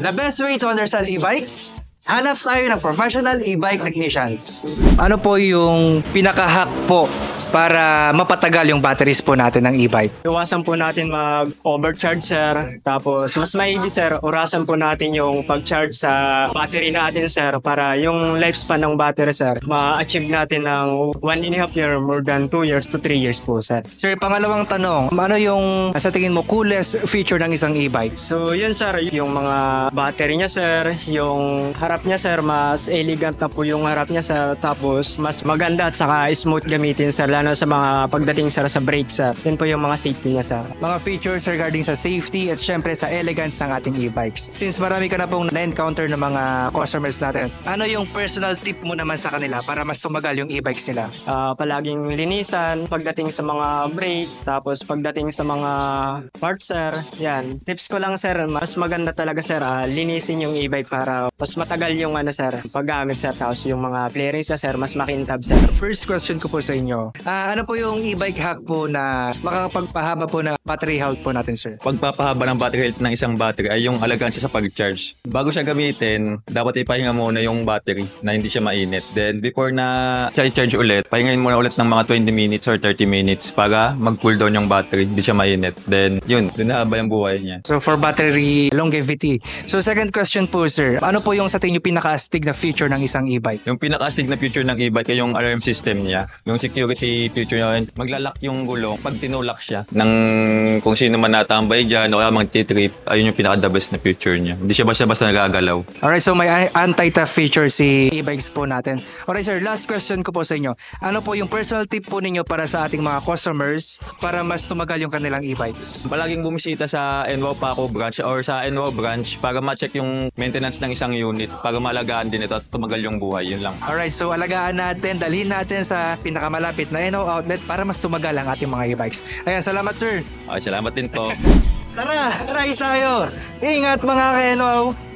The best way to understand e-bikes? Hanap tayo ng professional e-bike technicians. Ano po yung pinaka-hack po para mapatagal yung batteries po natin ng e-bike? Iwasan po natin mag-overcharge, sir. Tapos, mas maigi, sir, orasan po natin yung pag-charge sa battery natin, sir, para yung lifespan ng battery, sir, ma-achieve natin ng 1.5 year, more than 2 years to 3 years po, sir. Sir, pangalawang tanong, ano yung sa tingin mo coolest feature ng isang e-bike? So, yun, sir, yung mga battery niya, sir, yung harap niya, sir, mas elegant na po yung harap niya, sir. Tapos, mas maganda at saka smooth gamitin, sir, lalo sa mga pagdating, sir, sa brake, sir. Yun po yung mga safety niya, sir. Mga features regarding sa safety at syempre sa elegance ng ating e-bikes. Since marami ka na pong na-encounter ng mga customers natin, ano yung personal tip mo naman sa kanila para mas tumagal yung e-bikes nila? Palaging linisan, pagdating sa mga brake, tapos pagdating sa mga parts, sir. Yan. Tips ko lang, sir, mas maganda talaga, sir, linisin yung e-bike para mas matagal yung sir, paggamit, sir. Tapos yung mga clearings, sir, mas makintab, sir. First question ko po sa inyo. Ano po yung e-bike hack po na makakapagpahaba po ng battery health po natin, sir? Pagpapahaba ng battery health ng isang battery ay yung alagaan siya sa pag-charge. Bago siya gamitin, dapat ipahinga muna yung battery na hindi siya mainit. Then before na siya i-charge ulit, pahingahin muna ulit ng mga 20 minutes or 30 minutes para mag-cool down yung battery, hindi siya mainit. Then yun, dun nahaba yung buhay niya. So for battery longevity. So second question po, sir. Ano po yung sa tingin yung pinaka-astig na feature ng isang e-bike? Yung pinaka-astig na feature ng e-bike ay yung alarm system niya. Yung security feature niya, maglalak yung gulong pag tinulak siya ng kung sino man natambay dyan o kaya magtitrip, ayun yung pinaka-the best na feature niya. Hindi siya basta-basta nagagalaw. Alright, so may anti-theft feature si e-bikes po natin. Alright, sir, last question ko po sa inyo. Ano po yung personal tip po ninyo para sa ating mga customers para mas tumagal yung kanilang e-bikes? Palaging bumisita sa NWOW Paco branch or sa NWOW branch para ma-check yung maintenance ng isang unit para malagaan din ito at tumagal yung buhay. Yun lang. Alright, so alagaan natin, dalhin natin sa pinakamalapit na NWOW outlet para mas tumagal ang ating mga e-bikes. Ayan, salamat, sir. Okay, salamat din po. Tara, try tayo. Ingat mga ka-NWOW.